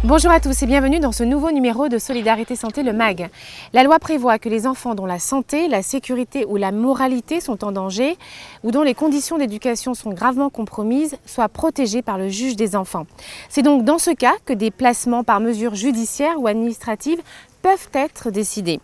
Bonjour à tous et bienvenue dans ce nouveau numéro de Solidarité Santé, le MAG. La loi prévoit que les enfants dont la santé, la sécurité ou la moralité sont en danger ou dont les conditions d'éducation sont gravement compromises soient protégés par le juge des enfants. C'est donc dans ce cas que des placements par mesure judiciaire ou administrative peuvent être décidés.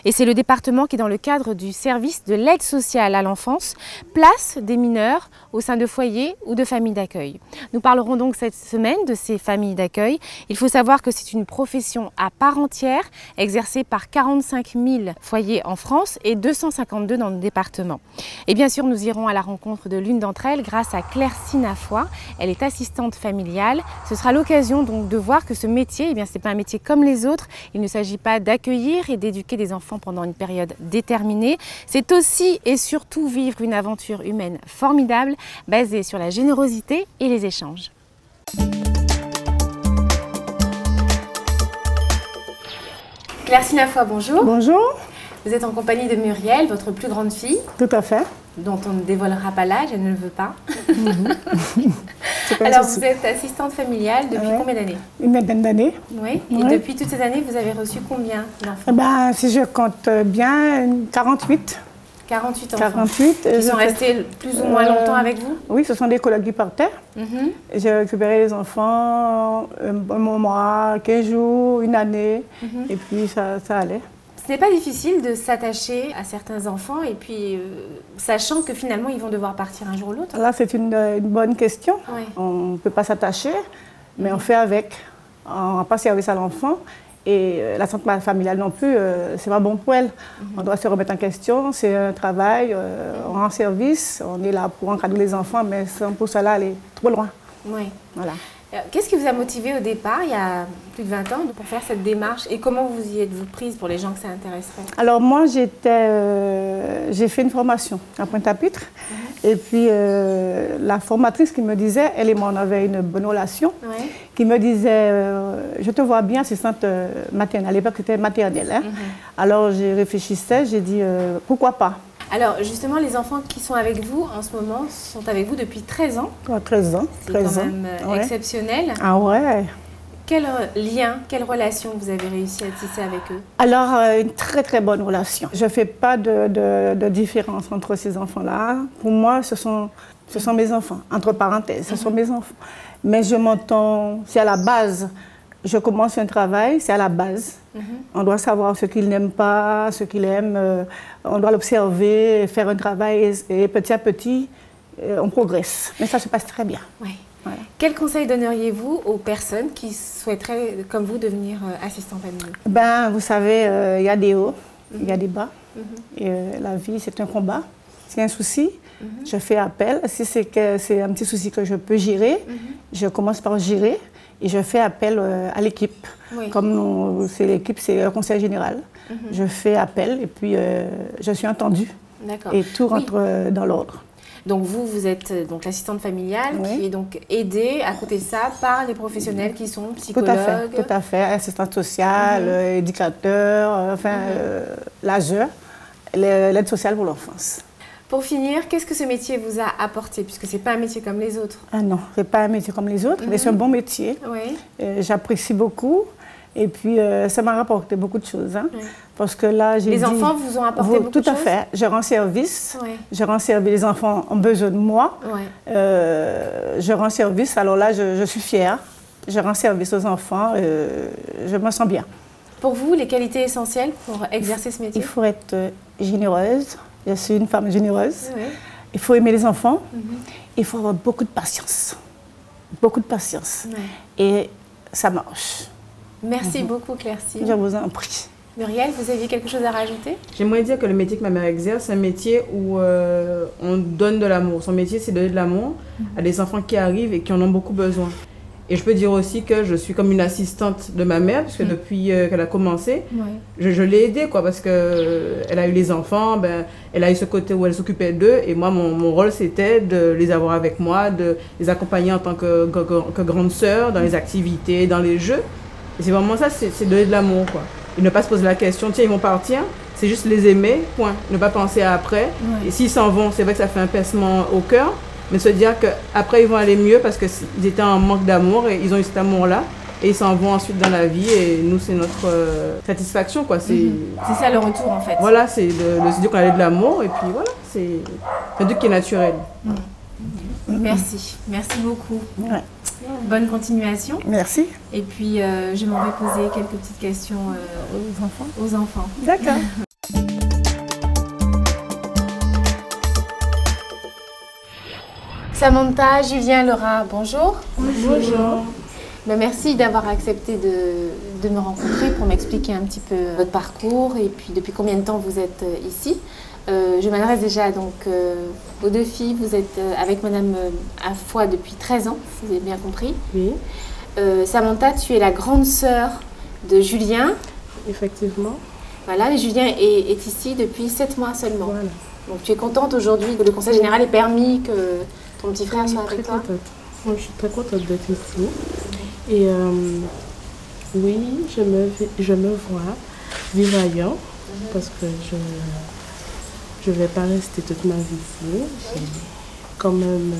Et c'est le département qui, dans le cadre du service de l'aide sociale à l'enfance, place des mineurs au sein de foyers ou de familles d'accueil. Nous parlerons donc cette semaine de ces familles d'accueil. Il faut savoir que c'est une profession à part entière, exercée par 45 000 foyers en France et 252 dans le département. Et bien sûr, nous irons à la rencontre de l'une d'entre elles grâce à Claire Sinafoy. Elle est assistante familiale. Ce sera l'occasion donc de voir que ce métier, ce n'est pas un métier comme les autres. Il ne s'agit pas d'accueillir et d'éduquer des enfants pendant une période déterminée. C'est aussi et surtout vivre une aventure humaine formidable basée sur la générosité et les échanges. Claire Sinafoy, bonjour. Bonjour. Vous êtes en compagnie de Muriel, votre plus grande fille. Tout à fait. Dont on ne dévoilera pas l'âge, elle ne le veut pas. Alors, vous êtes assistante familiale depuis combien d'années? Une vingtaine d'années. Oui. Et depuis toutes ces années, vous avez reçu combien d'enfants? Si je compte bien, 48. 48 enfants. 48. Ils sont restés plus ou moins longtemps avec vous? Oui, ce sont des collègues qui partaient. J'ai récupéré les enfants un mois, 15 jours, une année, et puis ça allait. Ce n'est pas difficile de s'attacher à certains enfants et puis sachant que finalement ils vont devoir partir un jour ou l'autre? Là, c'est une bonne question. Oui. On ne peut pas s'attacher, mais on fait avec. On n'a pas service à l'enfant. Et la santé familiale non plus, c'est pas bon pour elle. On doit se remettre en question, c'est un travail, on rend service, on est là pour encadrer les enfants, mais sans pour cela aller trop loin. Oui. Voilà. Qu'est-ce qui vous a motivé au départ, il y a plus de 20 ans, pour faire cette démarche et comment vous y êtes-vous prise pour les gens que ça intéresserait? Alors moi, j'ai fait une formation à Pointe-à-Pitre et puis la formatrice qui me disait, elle et moi on avait une bonne relation, qui me disait, je te vois bien assistante maternelle, à l'époque c'était maternelle. Alors j'ai réfléchissais, j'ai dit, pourquoi pas? Alors justement, les enfants qui sont avec vous en ce moment sont avec vous depuis 13 ans. 13 ans. C'est quand même exceptionnel. Ah ouais. Quel lien, quelle relation vous avez réussi à tisser avec eux? Alors, une très très bonne relation. Je ne fais pas de différence entre ces enfants-là. Pour moi, ce sont mes enfants, entre parenthèses, ce sont mes enfants. Mais je m'entends, c'est à la base. Je commence un travail, c'est à la base. On doit savoir ce qu'il n'aime pas, ce qu'il aime. On doit l'observer, faire un travail et petit à petit, on progresse. Mais ça se passe très bien. Oui. Voilà. Quel conseil donneriez-vous aux personnes qui souhaiteraient, comme vous, devenir assistant familial? Vous savez, il y a des hauts, il y a des bas. Et la vie, c'est un combat. C'est un souci. Je fais appel. Si c'est un petit souci que je peux gérer, je commence par gérer. Et je fais appel à l'équipe. Comme c'est l'équipe, c'est le conseil général. Je fais appel et puis je suis entendue. Et tout rentre dans l'ordre. Donc vous êtes donc l'assistante familiale qui est donc aidée à côté de ça par les professionnels qui sont psychologues. Tout à fait. Assistante sociale, éducateur, l'ASE, l'aide sociale pour l'enfance. Pour finir, qu'est-ce que ce métier vous a apporté, puisque ce n'est pas un métier comme les autres? Ah non, ce n'est pas un métier comme les autres, mais c'est un bon métier. J'apprécie beaucoup et puis ça m'a rapporté beaucoup de choses. Parce que là, les enfants vous ont apporté beaucoup de choses? Tout à fait. Je rends service. Je rends service. Les enfants ont besoin de moi. Je rends service. Alors là, je suis fière. Je rends service aux enfants. Je me sens bien. Pour vous, les qualités essentielles pour exercer ce métier? Il faut être généreuse. Je suis une femme généreuse. Il faut aimer les enfants. Il faut avoir beaucoup de patience. Beaucoup de patience. Et ça marche. Merci beaucoup, Claire. Je vous en prie. Muriel, vous aviez quelque chose à rajouter? J'aimerais dire que le métier que ma mère exerce, c'est un métier où on donne de l'amour. Son métier, c'est de donner de l'amour à des enfants qui arrivent et qui en ont beaucoup besoin. Et je peux dire aussi que je suis comme une assistante de ma mère, puisque depuis qu'elle a commencé, je l'ai aidée, parce qu'elle a eu les enfants, elle a eu ce côté où elle s'occupait d'eux, et moi, mon rôle, c'était de les avoir avec moi, de les accompagner en tant que grande sœur, dans les activités, dans les jeux. Et c'est vraiment ça, c'est donner de l'amour, Et ne pas se poser la question, tiens, ils vont partir, c'est juste les aimer, point. Ne pas penser à après. Et s'ils s'en vont, c'est vrai que ça fait un pincement au cœur, mais se dire qu'après ils vont aller mieux parce qu'ils étaient en manque d'amour et ils ont eu cet amour-là. et ils s'en vont ensuite dans la vie et nous c'est notre satisfaction quoi. C'est ça le retour en fait. Voilà, c'est de se dire qu'on a de l'amour et puis voilà, c'est un truc qui est naturel. Merci, merci beaucoup. Ouais. Bonne continuation. Merci. Et puis je m'en vais poser quelques petites questions aux enfants. D'accord. Samantha, Julien, Laura, bonjour. Bonjour. Ben, merci d'avoir accepté de me rencontrer pour m'expliquer un petit peu votre parcours et puis depuis combien de temps vous êtes ici. Je m'adresse déjà donc aux deux filles. Vous êtes avec Madame Afoy depuis 13 ans, si vous avez bien compris. Oui. Samantha, tu es la grande sœur de Julien. Effectivement. Voilà, et Julien est ici depuis 7 mois seulement. Voilà. Donc tu es contente aujourd'hui que le Conseil général ait permis que ton petit frère soit avec toi? Moi, je suis très contente d'être ici. Et oui, je me vois vivre ailleurs parce que je ne vais pas rester toute ma vie ici. J'ai quand même...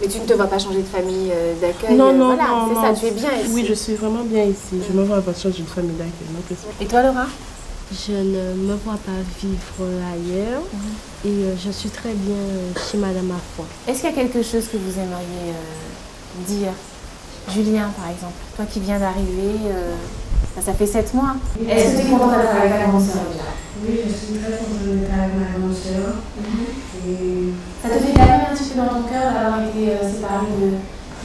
Mais tu ne te vois pas changer de famille d'accueil? Non, voilà, non, c'est non. ça, tu es bien ici. Oui, je suis vraiment bien ici. Je me vois pas changer de famille d'accueil. Non, que c'est- Et toi, Laura? Je ne me vois pas vivre ailleurs et je suis très bien chez Madame Afoy. Est-ce qu'il y a quelque chose que vous aimeriez dire? Julien, par exemple, toi qui viens d'arriver, ça fait 7 mois. Est-ce que tu es contente d'être avec ta grande sœur déjà? Oui, je suis très contente d'être avec ma grande sœur. Et Ça te fait gagner un petit peu dans ton cœur d'avoir été séparée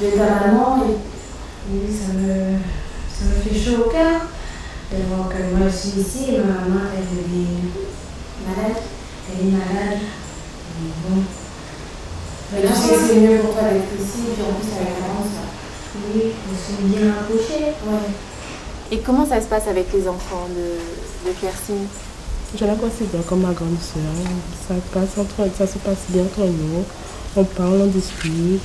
de ta maman oui, ça me fait chaud au cœur de voir que moi je suis ici et ma maman elle est malade? malade. Et bon, Mais tu sais que c'est mieux pour toi d'être ici et puis en plus avec ta grande sœur. oui, je suis bien accouchée. Ouais. Et comment ça se passe avec les enfants de Claire-Cine? Je la considère comme ma grande sœur. Ça se passe bien entre nous. On parle, on discute.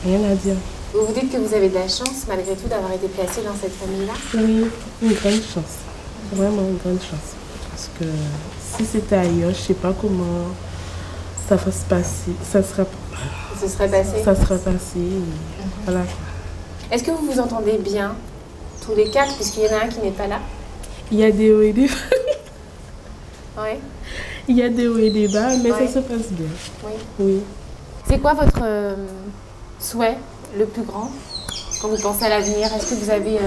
Rien à dire. Vous vous dites que vous avez de la chance malgré tout d'avoir été placée dans cette famille-là? Oui, une grande chance. Vraiment une grande chance. Parce que si c'était ailleurs, je ne sais pas comment ça va se passer. Ce serait passé? Ça serait passé à la fin. Est-ce que vous vous entendez bien, tous les quatre, puisqu'il y en a un qui n'est pas là? Il y a des hauts et des bas. Oui. Il y a des hauts et des bas, mais Ouais. ça se passe bien. Oui. Oui. C'est quoi votre souhait le plus grand quand vous pensez à l'avenir? Est-ce que vous avez,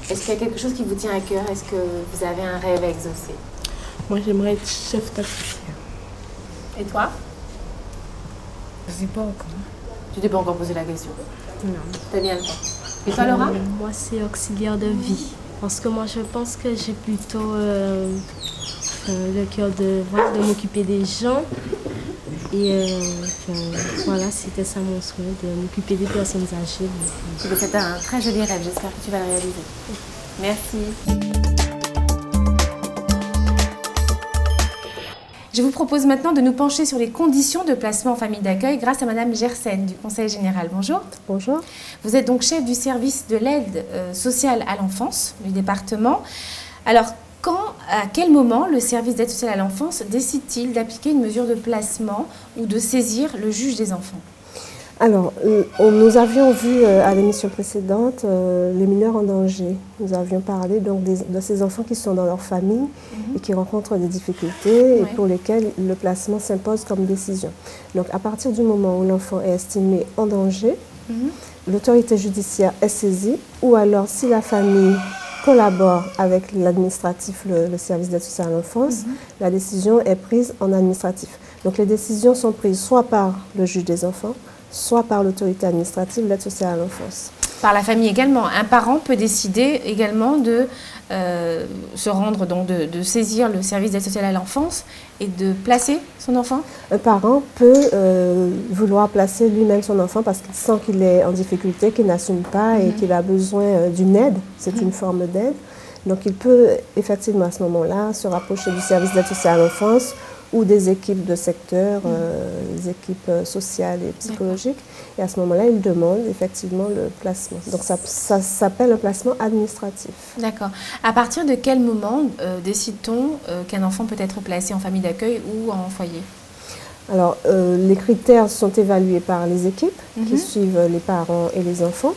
est-ce qu'il y a quelque chose qui vous tient à cœur? Est-ce que vous avez un rêve à exaucer? Moi, j'aimerais être chef taxissière. Et toi? Je ne sais pas encore. Tu t'es pas encore posé la question? Non. T'as bien le temps. Et toi, Laura? Moi, c'est auxiliaire de vie. Parce que moi, je pense que j'ai plutôt le cœur de m'occuper des gens. Et voilà, c'était ça mon souhait, de m'occuper des personnes âgées. C'est un très joli rêve, j'espère que tu vas le réaliser. Merci. Je vous propose maintenant de nous pencher sur les conditions de placement en famille d'accueil grâce à Madame Gersen du Conseil général. Bonjour. Bonjour. Vous êtes donc chef du service de l'aide sociale à l'enfance du département. Alors, à quel moment le service d'aide sociale à l'enfance décide-t-il d'appliquer une mesure de placement ou de saisir le juge des enfants? Alors, nous avions vu à l'émission précédente les mineurs en danger. Nous avions parlé donc de ces enfants qui sont dans leur famille et qui rencontrent des difficultés et pour lesquels le placement s'impose comme décision. Donc, à partir du moment où l'enfant est estimé en danger, l'autorité judiciaire est saisie ou alors si la famille collabore avec l'administratif, le service d'aide sociale à l'enfance, la décision est prise en administratif. Donc, les décisions sont prises soit par le juge des enfants, soit par l'autorité administrative de l'aide sociale à l'enfance. Par la famille également. Un parent peut décider également de se rendre, donc de saisir le service d'aide sociale à l'enfance et de placer son enfant? Un parent peut vouloir placer lui-même son enfant parce qu'il sent qu'il est en difficulté, qu'il n'assume pas et qu'il a besoin d'une aide. C'est une forme d'aide. Donc il peut effectivement à ce moment-là se rapprocher du service d'aide sociale à l'enfance ou des équipes de secteur, des équipes sociales et psychologiques. Et à ce moment-là, il demande effectivement le placement. Donc ça s'appelle un placement administratif. D'accord. À partir de quel moment décide-t-on qu'un enfant peut être placé en famille d'accueil ou en foyer? Alors, les critères sont évalués par les équipes qui suivent les parents et les enfants.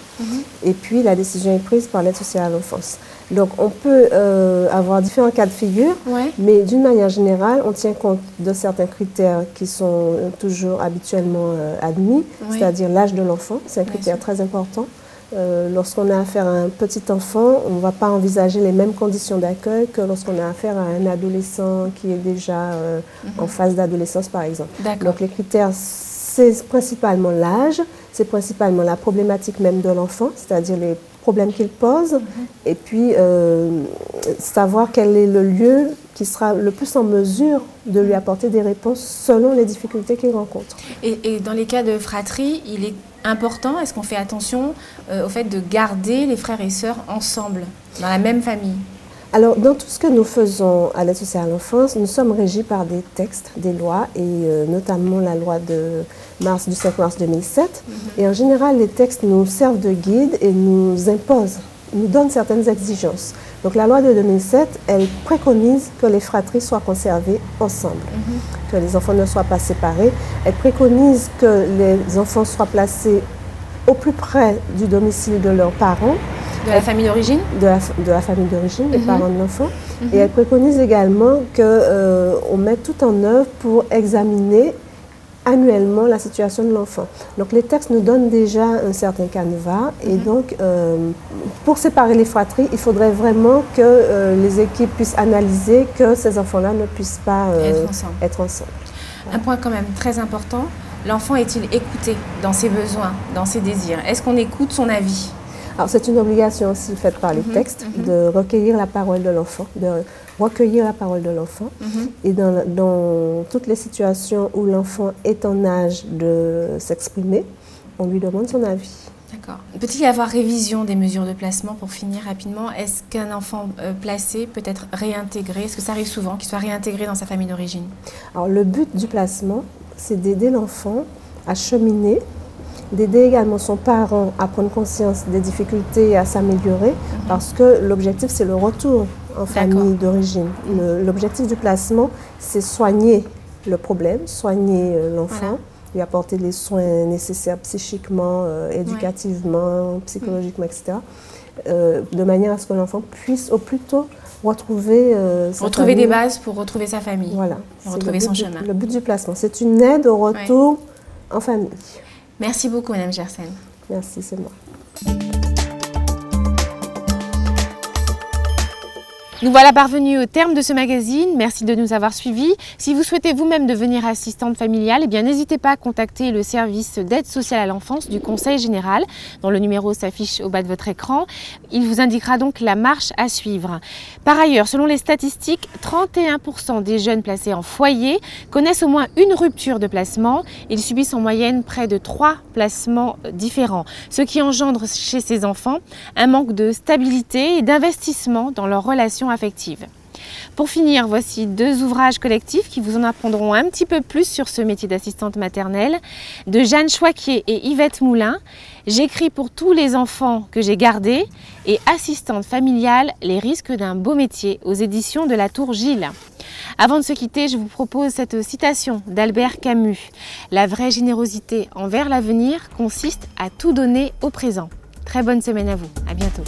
Et puis, la décision est prise par l'aide sociale à l'enfance. Donc, on peut avoir différents cas de figure, mais d'une manière générale, on tient compte de certains critères qui sont toujours habituellement admis, c'est-à-dire l'âge de l'enfant. C'est un critère très important. Lorsqu'on a affaire à un petit enfant, on ne va pas envisager les mêmes conditions d'accueil que lorsqu'on a affaire à un adolescent qui est déjà en phase d'adolescence, par exemple. Donc les critères, c'est principalement l'âge, c'est principalement la problématique même de l'enfant, c'est-à-dire les problèmes qu'il pose, et puis savoir quel est le lieu qui sera le plus en mesure de lui apporter des réponses selon les difficultés qu'il rencontre. Et dans les cas de fratrie, il est important, est-ce qu'on fait attention au fait de garder les frères et sœurs ensemble, dans la même famille? Alors, dans tout ce que nous faisons à l'aide sociale à l'enfance, nous sommes régis par des textes, des lois, et notamment la loi du 5 mars 2007. Et en général, les textes nous servent de guide et nous imposent, nous donnent certaines exigences. Donc la loi de 2007, elle préconise que les fratries soient conservées ensemble, que les enfants ne soient pas séparés. Elle préconise que les enfants soient placés au plus près du domicile de leurs parents. De la famille d'origine? De la famille d'origine, des parents de l'enfant. Et elle préconise également qu'on mette tout en œuvre pour examiner annuellement la situation de l'enfant. Donc les textes nous donnent déjà un certain canevas et donc pour séparer les fratries, il faudrait vraiment que les équipes puissent analyser que ces enfants-là ne puissent pas être ensemble. Un point quand même très important, l'enfant est-il écouté dans ses besoins, dans ses désirs? Est-ce qu'on écoute son avis? Alors c'est une obligation aussi faite par les textes de recueillir la parole de l'enfant, et dans toutes les situations où l'enfant est en âge de s'exprimer, on lui demande son avis. D'accord. Peut-il y avoir révision des mesures de placement pour finir rapidement? Est-ce qu'un enfant placé peut être réintégré? Est-ce que ça arrive souvent qu'il soit réintégré dans sa famille d'origine? Alors le but du placement, c'est d'aider l'enfant à cheminer, d'aider également son parent à prendre conscience des difficultés et à s'améliorer, parce que l'objectif, c'est le retour en famille d'origine. L'objectif du placement, c'est soigner le problème, soigner l'enfant, lui apporter les soins nécessaires psychiquement, éducativement, psychologiquement, etc., de manière à ce que l'enfant puisse au plus tôt retrouver des bases pour retrouver sa famille, voilà, et retrouver son chemin. Le but du placement, c'est une aide au retour en famille. Merci beaucoup, Madame Gersen. Merci, c'est moi. Nous voilà parvenus au terme de ce magazine. Merci de nous avoir suivis. Si vous souhaitez vous-même devenir assistante familiale, eh bien n'hésitez pas à contacter le service d'aide sociale à l'enfance du Conseil général, dont le numéro s'affiche au bas de votre écran. Il vous indiquera donc la marche à suivre. Par ailleurs, selon les statistiques, 31% des jeunes placés en foyer connaissent au moins une rupture de placement. Ils subissent en moyenne près de 3 placements différents, ce qui engendre chez ces enfants un manque de stabilité et d'investissement dans leurs relations affective. Pour finir, voici 2 ouvrages collectifs qui vous en apprendront un petit peu plus sur ce métier d'assistante maternelle, de Jeanne Choiquier et Yvette Moulin. J'écris pour tous les enfants que j'ai gardés et assistante familiale, les risques d'un beau métier, aux éditions de la Tour Gilles. Avant de se quitter, je vous propose cette citation d'Albert Camus. La vraie générosité envers l'avenir consiste à tout donner au présent. Très bonne semaine à vous. À bientôt.